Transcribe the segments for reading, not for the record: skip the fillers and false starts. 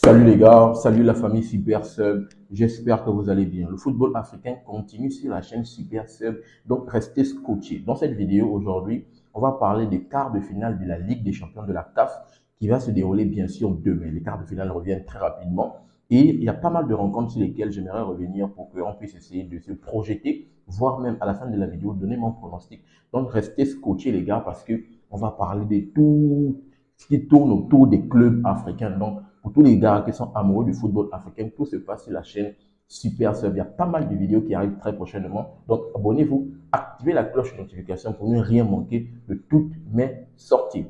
Salut les gars, salut la famille Super Sub, j'espère que vous allez bien. Le football africain continue sur la chaîne Super Sub, donc restez scotchés. Dans cette vidéo aujourd'hui, on va parler des quarts de finale de la Ligue des champions de la CAF qui va se dérouler bien sûr demain. Les quarts de finale reviennent très rapidement et il y a pas mal de rencontres sur lesquelles j'aimerais revenir pour qu'on puisse essayer de se projeter, voire même à la fin de la vidéo donner mon pronostic. Donc restez scotchés les gars parce que on va parler de tout ce qui tourne autour des clubs africains. Donc pour tous les gars qui sont amoureux du football africain, tout se passe sur la chaîne Super Sub. Il y a pas mal de vidéos qui arrivent très prochainement. Donc, abonnez-vous, activez la cloche de notification pour ne rien manquer de toutes mes sorties.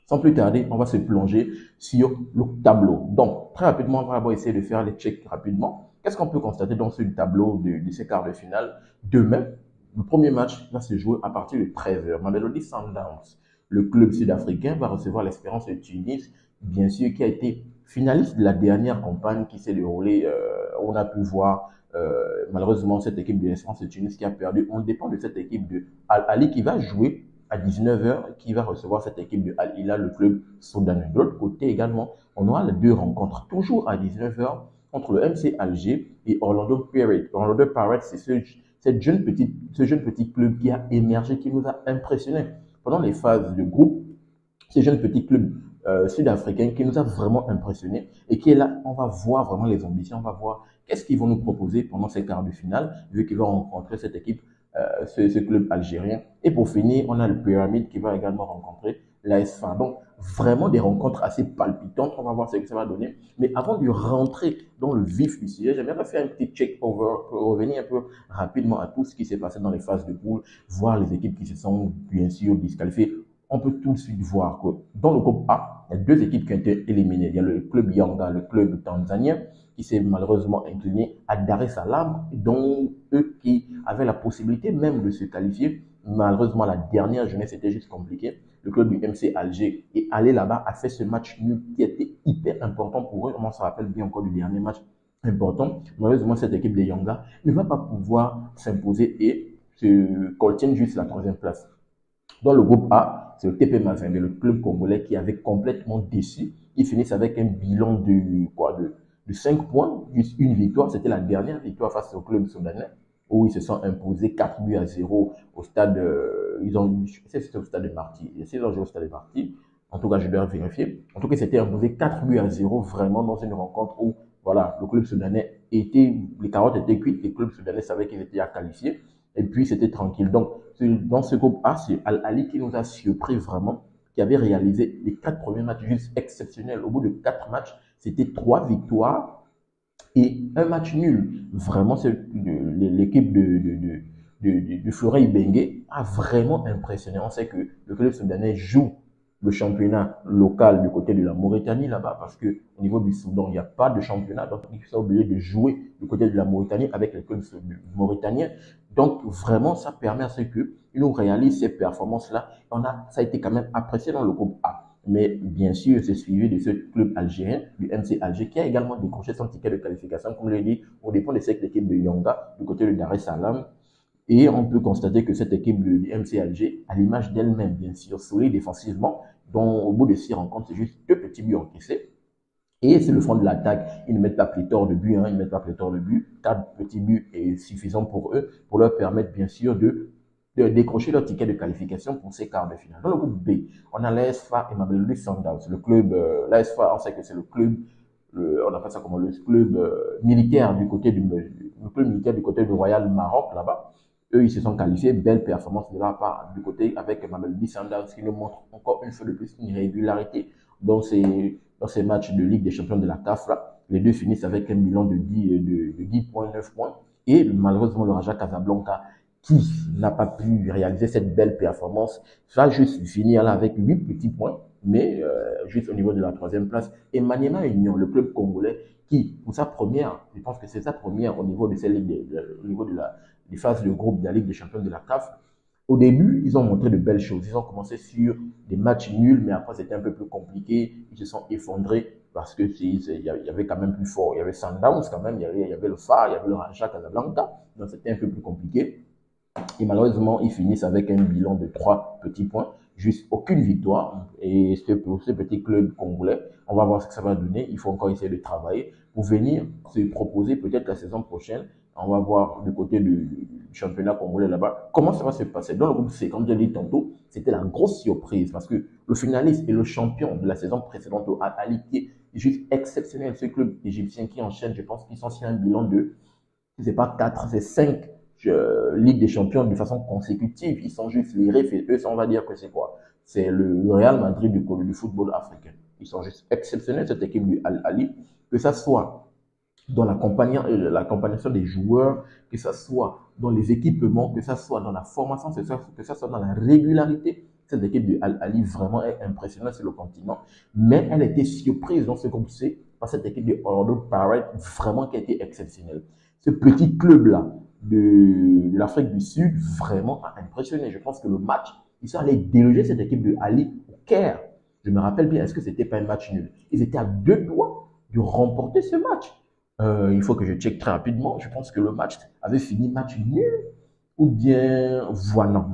Sans plus tarder, on va se plonger sur le tableau. Donc, très rapidement, on va d'abord essayer de faire les checks rapidement. Qu'est-ce qu'on peut constater dans ce tableau de ces quarts de finale? Demain, le premier match va se jouer à partir de 13h. Mamelodi Sundowns, le club sud-africain, va recevoir l'Espérance de Tunis, bien sûr, qui a été finaliste de la dernière campagne qui s'est déroulée. On a pu voir malheureusement cette équipe de l'Espérance de Tunis qui a perdu. On dépend de cette équipe de Al-Ali qui va jouer à 19h, qui va recevoir cette équipe de Al-Hilal, le club soudanais. De l'autre côté également, on aura les deux rencontres, toujours à 19h, entre le MC Alger et Orlando Pirates. Orlando Pirates, c'est ce jeune petit club qui a émergé, qui nous a impressionnés pendant les phases de groupe. Ce jeune petit club sud-africain qui nous a vraiment impressionnés et qui est là, on va voir vraiment les ambitions, on va voir qu'est-ce qu'ils vont nous proposer pendant ces quarts de finale, vu qu'ils vont rencontrer cette équipe, ce club algérien. Et pour finir, on a le Pyramide qui va également rencontrer l'AS FAR. Donc, vraiment des rencontres assez palpitantes. On va voir ce que ça va donner. Mais avant de rentrer dans le vif du sujet, j'aimerais faire un petit check-over pour revenir un peu rapidement à tout ce qui s'est passé dans les phases de poule, voir les équipes qui se sont bien sûr disqualifiées. On peut tout de suite voir que dans le groupe A, il y a deux équipes qui ont été éliminées. Il y a le club Yanga, le club tanzanien, qui s'est malheureusement incliné à Dar es Salaam, dont eux qui avaient la possibilité même de se qualifier. Malheureusement, la dernière journée, c'était juste compliqué. Le club du MC Alger est allé là-bas, a fait ce match nul qui était hyper important pour eux. On se rappelle bien encore du dernier match important. Malheureusement, cette équipe de Yanga ne va pas pouvoir s'imposer et se coltine juste la troisième place. Dans le groupe A, c'est le TP Mazembe, le club congolais qui avait complètement déçu. Ils finissent avec un bilan de 5 points, juste une victoire. C'était la dernière victoire face au club soudanais où ils se sont imposés 4 buts à 0 au stade, c'était au stade de Marty. Ils ont joué au stade de Marty. En tout cas, je dois vérifier. En tout cas, c'était imposé 4 buts à 0 vraiment dans une rencontre où, voilà, le club soudanais les carottes étaient cuites, les clubs soudanais savaient qu'ils étaient à qualifier. Et puis, c'était tranquille. Donc, dans ce groupe A, c'est Al-Ali qui nous a surpris vraiment, qui avait réalisé les 4 premiers matchs juste exceptionnels. Au bout de 4 matchs, c'était 3 victoires et un match nul. Vraiment, l'équipe de Floreil Bengue a vraiment impressionné. On sait que le club soudanais joue le championnat local du côté de la Mauritanie là-bas, parce que au niveau du Soudan, il n'y a pas de championnat, donc ils sont obligés de jouer du côté de la Mauritanie avec les clubs mauritaniens. Donc vraiment, ça permet à ce qu'ils nous réalisent ces performances-là. Ça a été quand même apprécié dans le groupe A. Mais bien sûr, c'est suivi de ce club algérien, du MC Alger, qui a également décroché son ticket de qualification, comme je l'ai dit, au dépend de cette équipe de Yanga, du côté de Dar es Salaam. Et on peut constater que cette équipe du MC Alger, à l'image d'elle-même, bien sûr, solide défensivement, dont au bout de 6 rencontres, c'est juste 2 petits buts encaissés. Et c'est le front de l'attaque. Ils ne mettent pas pléthore de buts, ils ne mettent pas pléthore de buts. 4 petits buts est suffisant pour eux, pour leur permettre, bien sûr, de décrocher leur ticket de qualification pour ces quarts de finale. Dans le groupe B, on a l'AS FAR et Mamelodi Sundowns. Le club, l'AS FAR, on sait que c'est le club, on appelle ça comment, le club militaire du côté le club militaire du côté du Royal Maroc, là-bas. Eux, ils se sont qualifiés. Belle performance de leur part du côté avec Mamelodi Sundowns qui nous montre encore une fois de plus une régularité dans ces matchs de Ligue des champions de la CAF. Là. Les deux finissent avec un bilan de 10 points, 9 points. Et malheureusement, le Raja Casablanca, qui n'a pas pu réaliser cette belle performance, va juste finir là avec 8 petits points, mais juste au niveau de la troisième place. Et Maniema Union, le club congolais, qui, pour sa première, je pense que c'est sa première au niveau de cette ligue, au niveau des phases de groupe de la Ligue des champions de la CAF, au début, ils ont montré de belles choses. Ils ont commencé sur des matchs nuls, mais après, c'était un peu plus compliqué. Ils se sont effondrés parce que il y avait quand même plus fort. Il y avait Sundowns quand même, il y avait le FAR, il y avait le Raja Casablanca. Donc, c'était un peu plus compliqué. Et malheureusement, ils finissent avec un bilan de 3 petits points. juste aucune victoire. Et ce petit club congolais, on va voir ce que ça va donner. Il faut encore essayer de travailler pour venir se proposer peut-être la saison prochaine. On va voir du côté du championnat congolais là-bas comment ça va se passer. Dans le groupe C, comme je l'ai dit tantôt, c'était la grosse surprise parce que le finaliste et le champion de la saison précédente au Al Ahly, qui est juste exceptionnel, ce club égyptien qui enchaîne, je pense qu'ils sont sur un bilan de, c'est pas 4, c'est 5 Ligue des Champions de façon consécutive. Ils sont juste les refs et eux, on va dire que c'est quoi? C'est le Real Madrid du football africain. Ils sont juste exceptionnels, cette équipe du Al Ahly, que ça soit dans l'accompagnement des joueurs, que ça soit dans les équipements, que ça soit dans la formation, que ça soit dans la régularité. Cette équipe du Al Ahly vraiment est impressionnante sur le continent, mais elle était surprise dans ce groupe C par cette équipe de Orlando Pirates, vraiment qui a été exceptionnelle. Ce petit club-là de l'Afrique du Sud, vraiment a impressionné. Je pense que le match, ils sont allés déloger cette équipe de Ali au Caire. Je me rappelle bien, est-ce que c'était pas un match nul? Ils étaient à 2 doigts de remporter ce match. Il faut que je check très rapidement. Je pense que le match avait fini match nul. Ou bien,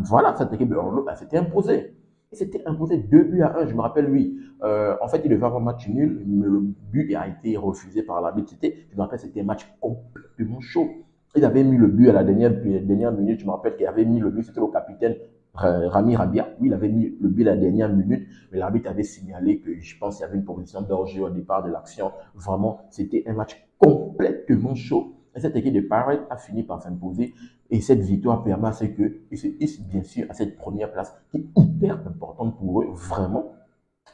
voilà, cette équipe de Orlando s'était imposée. Il s'était imposé 2 buts à 1. Je me rappelle, lui, en fait, il devait avoir un match nul, mais le but a été refusé par l'arbitre. Je me rappelle, c'était un match complètement chaud. Il avait mis le but à la dernière minute. Je me rappelle qu'il avait mis le but, c'était le capitaine Rami Rabia. Oui, il avait mis le but à la dernière minute, mais l'arbitre avait signalé que je pense qu'il y avait une position d'orgie au départ de l'action. Vraiment, c'était un match complètement chaud. Et cette équipe de Pirates a fini par s'imposer. Et cette victoire permet à ce qu'ils se hissent bien sûr à cette première place qui est hyper importante pour eux. Vraiment,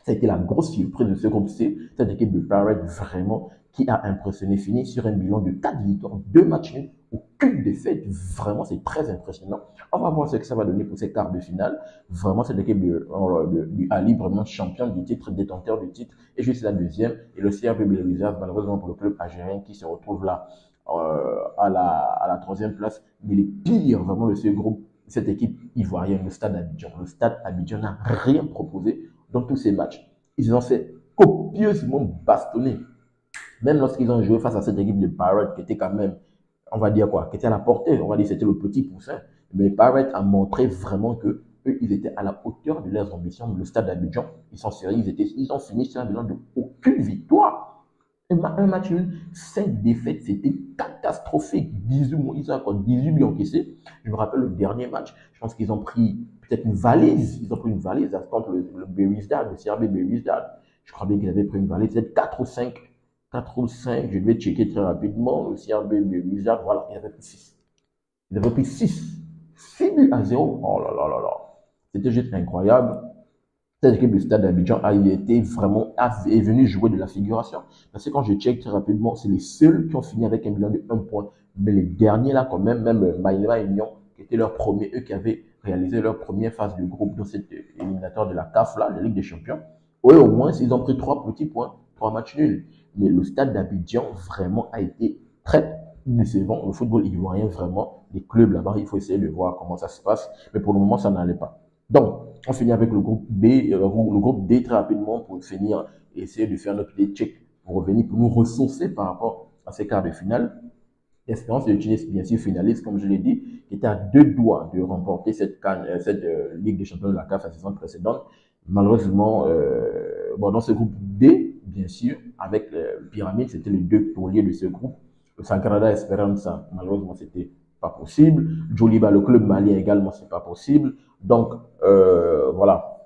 ça a été la grosse surprise de ce groupe C. Cette équipe de Pirates vraiment qui a impressionné, fini sur un bilan de 4 victoires, 2 matchs nuls, aucune défaite. Vraiment, c'est très impressionnant. On va voir ce que ça va donner pour ces quarts de finale. Vraiment, cette équipe du Ali, vraiment champion du titre, détenteur du titre, et juste la deuxième. Et le CRB Belouizdad, malheureusement pour le club algérien qui se retrouve là à la troisième place. Mais les pires, vraiment, de ce groupe, cette équipe ivoirienne, le Stade Abidjan. Le Stade Abidjan n'a rien proposé dans tous ces matchs. Ils ont fait copieusement bastonner. Même lorsqu'ils ont joué face à cette équipe de Pirates qui était quand même, on va dire quoi, qui était à la portée, on va dire c'était le petit poussin. Mais Pirates a montré vraiment que eux, ils étaient à la hauteur de leurs ambitions. Le Stade d'Abidjan, ils sont sérieux, ils ont fini sur un bilan de aucune victoire. Un match nul, 5 défaites, c'était catastrophique. Ils ont encore 18 buts encaissés. Je me rappelle le dernier match, je pense qu'ils ont pris peut-être une valise. Ils ont pris une valise contre le Belouizdad, le CRB Belouizdad. Je crois bien qu'ils avaient pris une valise, peut-être 4 ou 5. 4 ou 5, je vais checker très rapidement. Le CRB Belouizdad, voilà, ils avaient pris 6. Ils avaient pris 6. 6 buts à 0. Oh là là là là. C'était juste incroyable. Cette équipe du Stade d'Abidjan a été vraiment est venue jouer de la figuration. Parce que quand je check très rapidement, c'est les seuls qui ont fini avec un bilan de 1 point. Mais les derniers là, quand même Maïlema et Nyon, qui étaient leurs premiers, eux qui avaient réalisé leur première phase de groupe dans cette éliminatoire de la CAF là, la Ligue des Champions, eux au moins, ils ont pris 3 petits points, 3 matchs nuls. Mais le Stade d'Abidjan vraiment a été très décevant. Le football ivoirien, vraiment, les clubs là-bas, il faut essayer de voir comment ça se passe. Mais pour le moment, ça n'allait pas. Donc, on finit avec le groupe B, le groupe D très rapidement pour finir et essayer de faire notre check pour revenir, pour nous ressourcer par rapport à ces quarts de finale. L'Espérance de Tunis, bien sûr, finaliste, comme je l'ai dit, qui était à 2 doigts de remporter cette Ligue des Champions de la CAF la saison précédente. Malheureusement, dans ce groupe D, bien sûr, avec le Pyramide, c'était les 2 tauliers de ce groupe. Le Sagrada Esperanza, malheureusement, c'était pas possible. Joliba, le club malien également, c'est pas possible. Donc, voilà.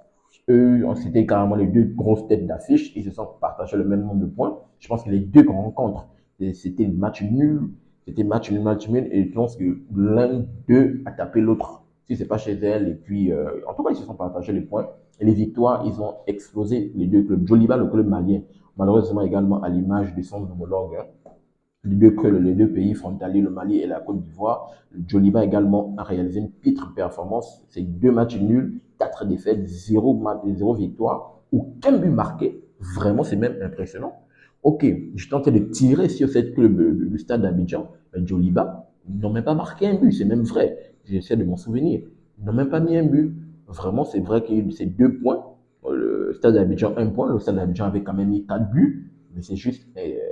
Eux, c'était carrément les 2 grosses têtes d'affiche. Ils se sont partagés le même nombre de points. Je pense que les 2 rencontres, c'était le match nul. C'était match nul. Et je pense que l'un d'eux a tapé l'autre. Si c'est pas chez elle. Et puis, en tout cas, ils se sont partagés les points. Et les victoires, ils ont explosé les 2 clubs. Joliba, le club malien, malheureusement également à l'image de son homologue, les 2 pays frontaliers, le Mali et la Côte d'Ivoire. Joliba également a réalisé une pitre performance. C'est 2 matchs nuls, 4 défaites, 0 victoire, aucun but marqué. Vraiment, c'est même impressionnant. Ok, je tentais de tirer sur cette club du Stade d'Abidjan. Joliba, ils n'ont même pas marqué un but, c'est même vrai. J'essaie de m'en souvenir. Ils n'ont même pas mis un but. Vraiment, c'est vrai qu'il y a eu ces 2 points. Le Stade d'Abidjan, 1 point. Le Stade d'Abidjan avait quand même mis 4 buts. Mais c'est juste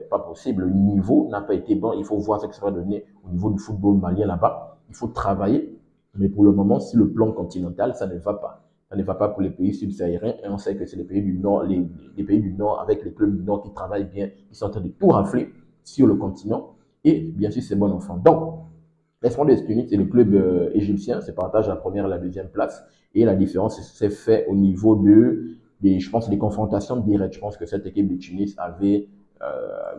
pas possible. Le niveau n'a pas été bon. Il faut voir ce que ça va donner au niveau du football malien là-bas. Il faut travailler. Mais pour le moment, si le plan continental, ça ne va pas. Ça ne va pas pour les pays subsahariens. Et on sait que c'est les pays du Nord, les pays du Nord avec les clubs du Nord qui travaillent bien, qui sont en train de tout rafler sur le continent. Et bien sûr, c'est bon enfant. Donc, l'Espoir de Tunis et le club égyptien se partagent la première et la deuxième place. Et la différence s'est faite au niveau je pense, des confrontations directes. Je pense que cette équipe de Tunis avait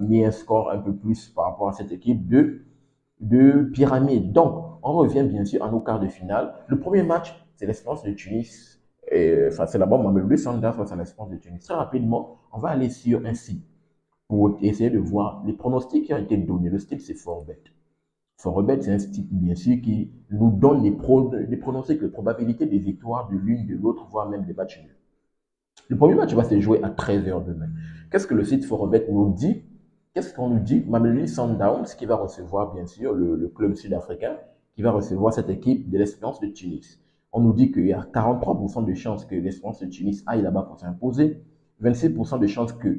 mis un score un peu plus par rapport à cette équipe de Pyramide. Donc, on revient bien sûr à nos quarts de finale. Le premier match, c'est l'Espérance de Tunis. Enfin, c'est d'abord Mamelodi Sundowns face à l'Espérance de Tunis. Très rapidement, on va aller sur un site pour essayer de voir les pronostics qui ont été donnés. Le style, c'est Forbet. Forbet, c'est un style, bien sûr, qui nous donne les pronostics, les probabilités des victoires de l'une, de l'autre, voire même des matchs nuls. Le premier match va se jouer à 13h demain. Qu'est-ce que le site Forbet nous dit? Qu'est-ce qu'on nous dit? Mamelodi Sundowns qui va recevoir, bien sûr, le club sud-africain, qui va recevoir cette équipe de l'Espérance de Tunis. On nous dit qu'il y a 43% de chances que l'Espérance de Tunis aille là-bas pour s'imposer, 26% de chances que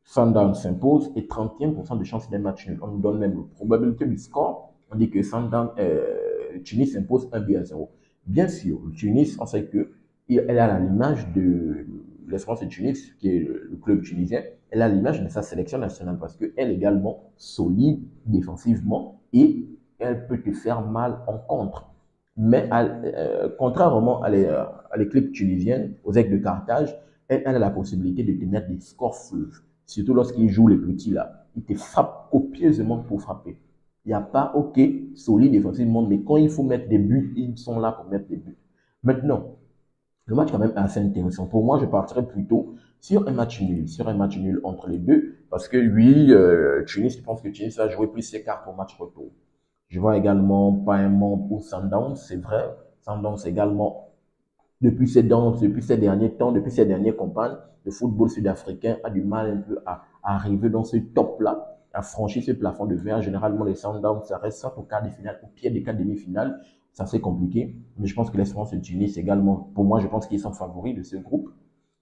Sundowns s'impose et 31% de chances d'un match nul. On nous donne même la probabilité du score. On dit que Tunis s'impose 1-0. Bien sûr, Tunis, on sait que elle a l'image de l'Espérance de Tunis, qui est le club tunisien, elle a l'image de sa sélection nationale parce qu'elle est également solide défensivement et elle peut te faire mal en contre. Mais contrairement à l'équipe tunisienne, aux Aigles de Carthage, elle a la possibilité de te mettre des scores fleuves. Surtout lorsqu'ils jouent les petits là. Ils te frappent copieusement pour frapper. Il n'y a pas, ok, solide défensivement, mais quand il faut mettre des buts, ils sont là pour mettre des buts. Maintenant, le match quand même est assez intéressant. Pour moi, je partirais plutôt sur un match nul entre les deux, parce que oui, Tunis, je pense que Tunis va jouer plus ses cartes au match retour. Je vois également pas un membre pour Sundowns, c'est vrai. Sundowns également, depuis ces derniers temps, depuis ces dernières campagnes, le football sud-africain a du mal un peu à arriver dans ce top-là, à franchir ce plafond de verre. Généralement, les Sundowns, ça reste au quart de finale, au pied des quarts demi-finales. C'est assez compliqué. Mais je pense que l'Espérance de Tunis également, pour moi, je pense qu'ils sont favoris de ce groupe.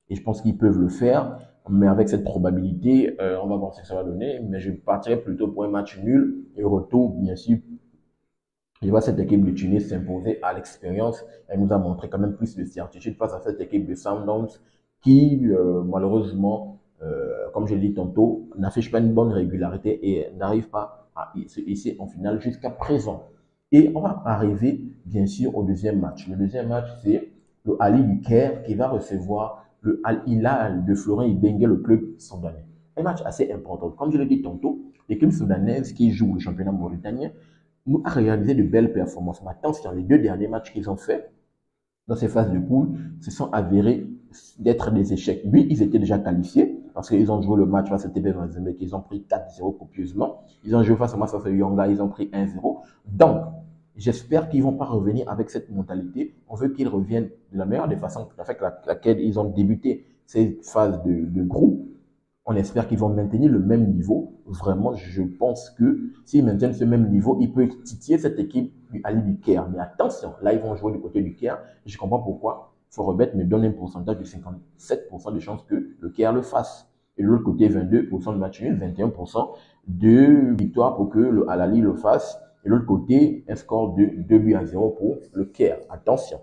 Et je pense qu'ils peuvent le faire. Mais avec cette probabilité, on va voir ce que ça va donner. Mais je partirais plutôt pour un match nul et retour, bien sûr. Je vois cette équipe de Tunis s'imposer à l'expérience. Elle nous a montré quand même plus de certitude face à cette équipe de Sundowns qui, malheureusement, comme je l'ai dit tantôt, n'affiche pas une bonne régularité et n'arrive pas à se hisser en finale jusqu'à présent. Et on va arriver, bien sûr, au deuxième match. Le deuxième match, c'est le Ali du Caire qui va recevoir le Al Hilal de Florent Ibenge, le club soudanais. Un match assez important. Comme je l'ai dit tantôt, l'équipe soudanaise qui joue le championnat mauritanien nous a réalisé de belles performances. Mais attention, les deux derniers matchs qu'ils ont fait dans ces phases de poule se sont avérés d'être des échecs. Oui, ils étaient déjà qualifiés parce qu'ils ont joué le match face à TP Mazembe, ils ont pris 4-0 copieusement. Ils ont joué face à Massa Yonga, ils ont pris 1-0. Donc, j'espère qu'ils ne vont pas revenir avec cette mentalité. On veut qu'ils reviennent de la meilleure des façons avec laquelle ils ont débuté ces phases de groupe. On espère qu'ils vont maintenir le même niveau. Vraiment, je pense que s'ils maintiennent ce même niveau, ils peuvent titiller cette équipe du Ali du Caire. Mais attention, là, ils vont jouer du côté du Caire. Je comprends pourquoi Forbet me donne un pourcentage de 57% de chances que le Caire le fasse. Et de l'autre côté, 22% de match nul, 21% de victoire pour que le Al-Ali le fasse. Et de l'autre côté, un score de 2-0 pour le Caire. Attention.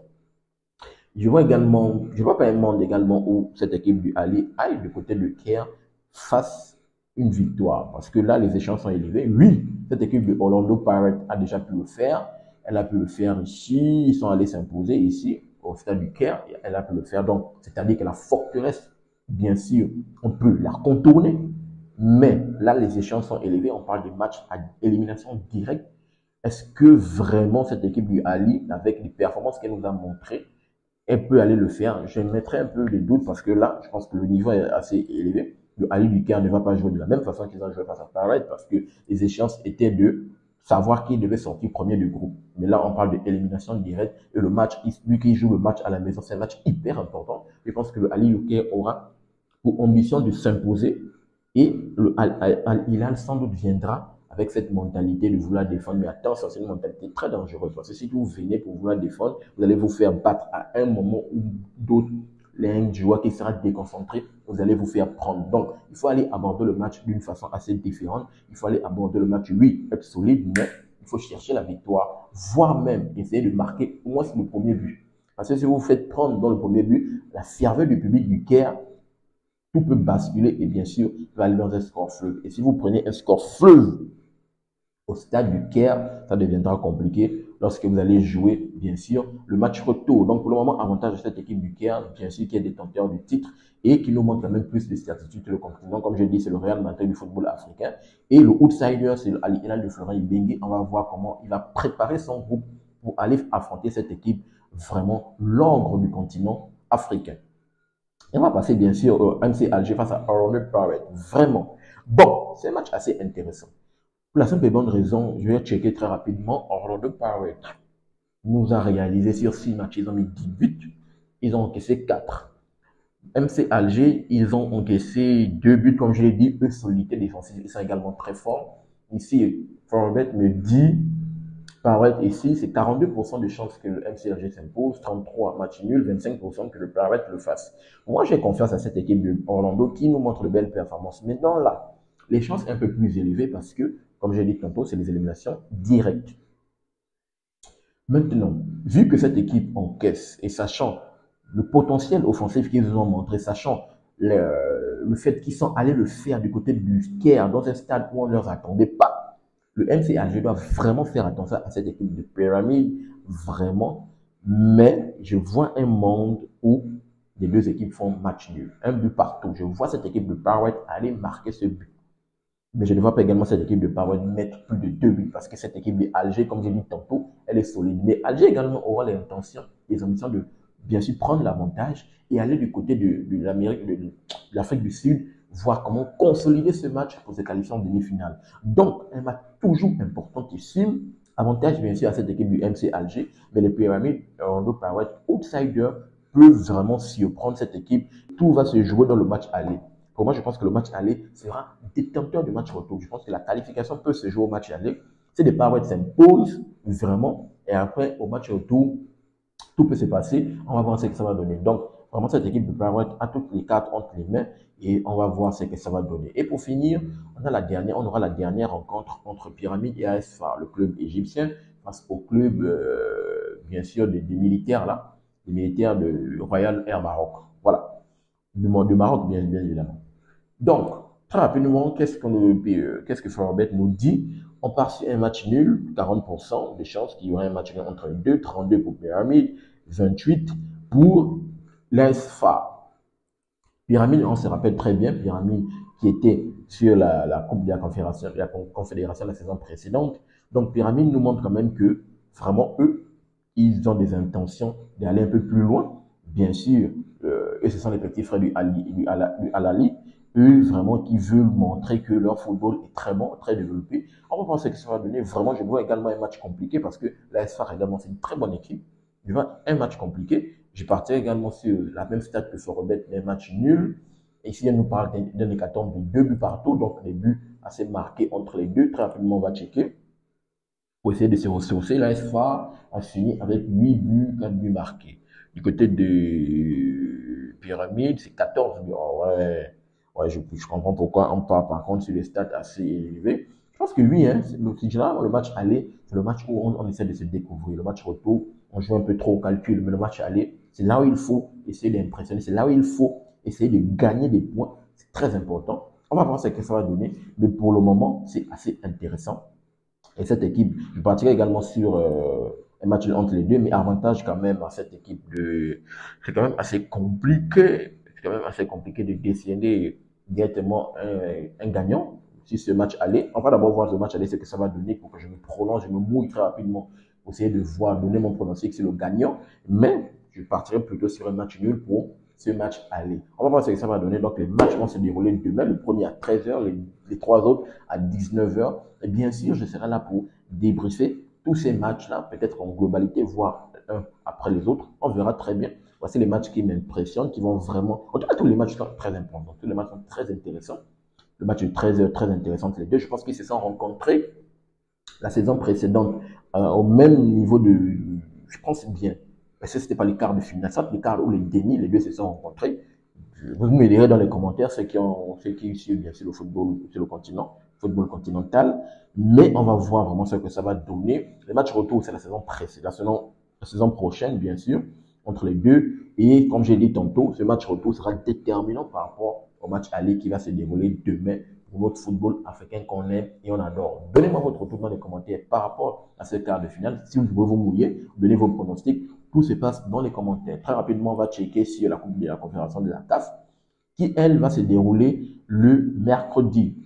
Je vois pas un monde également où cette équipe du Ali aille du côté du Caire fasse une victoire. Parce que là, les échanges sont élevés. Oui, cette équipe de Orlando Pirates a déjà pu le faire. Elle a pu le faire ici. Ils sont allés s'imposer ici, au stade du Caire. Elle a pu le faire. Donc, c'est-à-dire que la forteresse, bien sûr, on peut la contourner. Mais là, les échanges sont élevés. On parle de matchs à élimination directe. Est-ce que vraiment cette équipe du Ali, avec les performances qu'elle nous a montrées, elle peut aller le faire? Je mettrai un peu de doute parce que là, je pense que le niveau est assez élevé. Le Ali du Caire ne va pas jouer de la même façon qu'ils ont joué face à Paris parce que les échéances étaient de savoir qui devait sortir premier du groupe. Mais là, on parle d'élimination directe et le match, vu qu'il joue le match à la maison, c'est un match hyper important. Je pense que le Ali du Caire aura pour ambition de s'imposer et le Al-Hilal sans doute viendra avec cette mentalité de vouloir défendre. Mais attention, c'est une mentalité très dangereuse. Parce que si vous venez pour vouloir défendre, vous allez vous faire battre à un moment ou d'autre. Un joueur qui sera déconcentré, vous allez vous faire prendre. Donc, il faut aller aborder le match d'une façon assez différente. Il faut aller aborder le match, oui, être solide, mais il faut chercher la victoire, voire même essayer de marquer au moins le premier but. Parce que si vous vous faites prendre dans le premier but, la ferveur du public du Caire, tout peut basculer et bien sûr, il va aller dans un score fleuve. Et si vous prenez un score fleuve au stade du Caire, ça deviendra compliqué lorsque vous allez jouer, bien sûr, le match retour. Donc, pour le moment, avantage de cette équipe du Caire, bien sûr, qui est détenteur du titre et qui nous montre quand même plus de certitude que le continent. Comme je l'ai dit, c'est le Real Madrid du football africain. Et le outsider, c'est Al Hilal de Florent Ibenge. On va voir comment il va préparer son groupe pour aller affronter cette équipe, vraiment l'ogre du continent africain. Et on va passer, bien sûr, au MC Alger face à Orlando Pirates. Vraiment. Bon, c'est un match assez intéressant. Pour la simple et bonne raison, je vais checker très rapidement. Orlando Pirates nous a réalisé sur 6 matchs, ils ont mis 10 buts, ils ont encaissé 4. MC Alger, ils ont encaissé 2 buts, comme je l'ai dit, eux, solidité défensive, ils sont également très forts. Ici, Forbet me dit, Pirates ici, c'est 42% de chances que le MC Alger s'impose, 33 matchs nuls, 25% que le Pirates le fasse. Moi, j'ai confiance à cette équipe de Orlando qui nous montre de belles performances. Maintenant, là, les chances sont un peu plus élevées parce que, comme j'ai dit tantôt, c'est les éliminations directes. Maintenant, vu que cette équipe encaisse et sachant le potentiel offensif qu'ils nous ont montré, sachant le fait qu'ils sont allés le faire du côté du Caire dans un stade où on ne leur attendait pas, le MC Alger doit vraiment faire attention à cette équipe de Pyramide, vraiment. Mais je vois un monde où les deux équipes font match nul, un but partout. Je vois cette équipe de Pirates aller marquer ce but. Mais je ne vois pas également cette équipe de Pirates mettre plus de 2 buts parce que cette équipe de Alger, comme j'ai dit tantôt, elle est solide. Mais Alger également aura l'intention, les ambitions de bien sûr prendre l'avantage et aller du côté de l'Amérique, de l'Afrique du Sud, voir comment consolider ce match pour se qualifier en demi-finale. Donc, un match toujours important ici. Avantage bien sûr à cette équipe du MC Alger, mais les Pyramides, Orlando Pirates, outsider, peuvent vraiment surprendre cette équipe. Tout va se jouer dans le match aller. Pour moi, je pense que le match aller sera détenteur du match retour. Je pense que la qualification peut se jouer au match aller. Si les Pirates s'imposent vraiment, et après, au match retour, tout peut se passer. On va voir ce que ça va donner. Donc, vraiment, cette équipe de Pirates a toutes les cartes entre les mains et on va voir ce que ça va donner. Et pour finir, on aura la dernière rencontre entre Pyramide et AS FAR, le club égyptien, face au club, bien sûr, des militaires là, les militaires de Royal Air Maroc. Voilà. Du Maroc, bien évidemment. Donc, très rapidement, qu'est-ce que Floribert nous dit? On part sur un match nul, 40% de chances qu'il y aura un match nul entre les deux, 32 pour Pyramide, 28 pour l'ESFA. Pyramide, on se rappelle très bien, Pyramide qui était sur la Coupe de la Confédération la saison précédente. Donc, Pyramide nous montre quand même que, vraiment, eux, ils ont des intentions d'aller un peu plus loin. Bien sûr, et ce sont les petits frères du Al-Ali, eux vraiment qui veulent montrer que leur football est très bon, très développé. On va voir ce que ça va donner. Vraiment, je vois également un match compliqué parce que la SFAR également, c'est une très bonne équipe. Je vois un match compliqué. Je partirai également sur la même stade que Forobet, un match nul. Et ici, elle nous parle d'un hécatombe de 2 buts partout, donc les buts assez marqués entre les deux. Très rapidement, on va checker pour essayer de se ressourcer. La SFAR a fini avec 8 buts, 4 buts marqués. Du côté de Pyramide, c'est 14 buts. Oh, ouais. Ouais, je comprends pourquoi on part par contre sur les stats assez élevés. Je pense que oui, hein, généralement, le match aller, c'est le match où on essaie de se découvrir. Le match retour, on joue un peu trop au calcul, mais le match aller, c'est là où il faut essayer d'impressionner, c'est là où il faut essayer de gagner des points. C'est très important. On va voir ce que ça va donner, mais pour le moment, c'est assez intéressant. Et cette équipe, je partirai également sur un match entre les deux, mais avantage quand même à cette équipe de... C'est quand même assez compliqué. C'est quand même assez compliqué de décider directement un gagnant sur ce match aller. On va d'abord voir ce match aller, ce que ça va donner pour que je me prolonge, je me mouille très rapidement pour essayer de voir, donner mon pronostic sur le gagnant. Mais je partirai plutôt sur un match nul pour ce match aller. On va voir ce que ça va donner. Donc, les matchs vont se dérouler demain. Le premier à 13h, les trois autres à 19h. Et bien sûr, je serai là pour débriefer tous ces matchs-là, peut-être en globalité, voire un après les autres. On verra très bien. Voici les matchs qui m'impressionnent, qui vont vraiment... En tout cas, tous les matchs sont très importants. Tous les matchs sont très intéressants. Le match de 13h, très intéressant, les deux. Je pense qu'ils se sont rencontrés la saison précédente au même niveau de... Je pense bien. Parce que ce n'était pas les quarts de finale, ça, les quarts ou les demi, les deux se sont rencontrés. Vous me direz dans les commentaires ceux qui suivent bien sûr le football sur le continent, football continental. Mais on va voir vraiment ce que ça va donner. Les matchs retour, c'est la saison précédente, la saison prochaine, bien sûr. entre les deux. Et comme j'ai dit tantôt, ce match retour sera déterminant par rapport au match aller qui va se dérouler demain pour notre football africain qu'on aime et on adore. Donnez-moi votre retour dans les commentaires par rapport à ce quart de finale. Si vous pouvez vous mouiller, donnez vos pronostics. Tout se passe dans les commentaires. Très rapidement, on va checker sur la Coupe de la Confédération de la CAF qui, elle, va se dérouler le mercredi.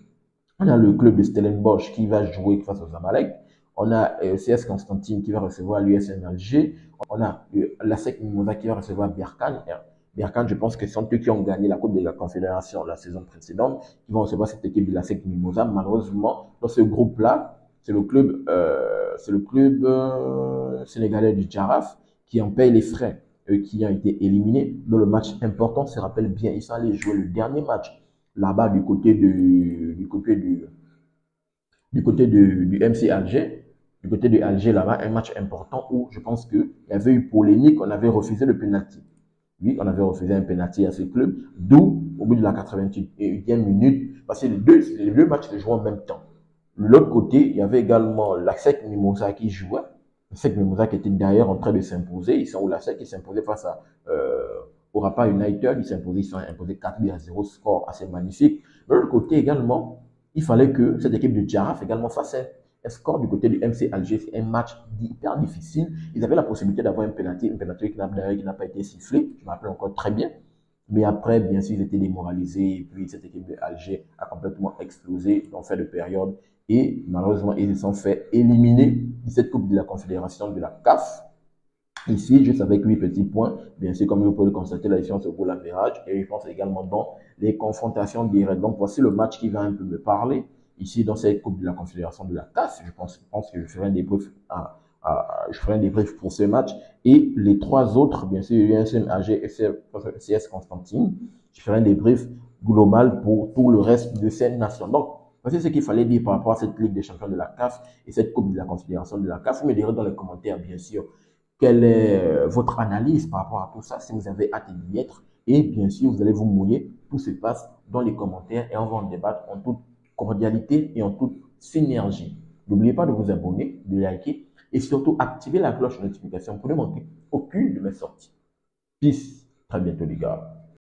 On a le club de Stellenbosch qui va jouer face aux Zamalek. On a CS Constantine qui va recevoir l'USM Alger. On a l'ASEC Mimosa qui va recevoir Berkane. Berkane, je pense que ce sont eux qui ont gagné la Coupe de la Confédération la saison précédente, qui vont recevoir cette équipe de l'ASEC Mimosa. Malheureusement, dans ce groupe-là, c'est le club sénégalais du Jaraf qui en paye les frais, qui a été éliminé. Dans le match important, se rappelle bien, ils sont allés jouer le dernier match là-bas du côté du MC Alger. Du côté de Alger, là-bas, un match important où je pense qu'il y avait eu polémique, on avait refusé le penalty. Oui, on avait refusé un penalty à ce club, d'où, au bout de la 88e minute, parce que les deux matchs se jouaient en même temps. De l'autre côté, il y avait également l'ASEC Mimosa qui jouait. L'ASEC Mimosa qui était d'ailleurs en train de s'imposer. Ils sont où l'ASEC qui s'imposait face à au Rapa United. Ils sont imposés 4-0, score assez magnifique. De l'autre côté également, il fallait que cette équipe de Jaraf également fasse un score du côté du MC Alger. C'est un match hyper difficile. Ils avaient la possibilité d'avoir un penalty qui n'a pas été sifflé. Je me rappelle encore très bien. Mais après, bien sûr, ils étaient démoralisés. Et puis, cette équipe de Alger a complètement explosé en fin de période. Et malheureusement, ils se sont fait éliminer de cette Coupe de la Confédération de la CAF. Ici, juste avec 8 petits points. Bien sûr, comme vous pouvez le constater, la décision se vaut l'avérage. Et je pense également dans les confrontations directes. Donc, voici le match qui va un peu me parler. Ici, dans cette Coupe de la Confédération de la CAF, je pense que je ferai un débrief pour ce match. Et les trois autres, bien sûr, USM AG et CS Constantine, je ferai un débrief global pour tout le reste de ces nations. Donc, voici ce qu'il fallait dire par rapport à cette Ligue des Champions de la CAF et cette Coupe de la Confédération de la CAF. Vous me direz dans les commentaires, bien sûr, quelle est votre analyse par rapport à tout ça, si vous avez hâte d'y être. Et bien sûr, vous allez vous mouiller. Tout se passe dans les commentaires et on va en débattre en toute cordialité et en toute synergie. N'oubliez pas de vous abonner, de liker et surtout activer la cloche de notification pour ne manquer aucune de mes sorties. Peace. Très bientôt les gars.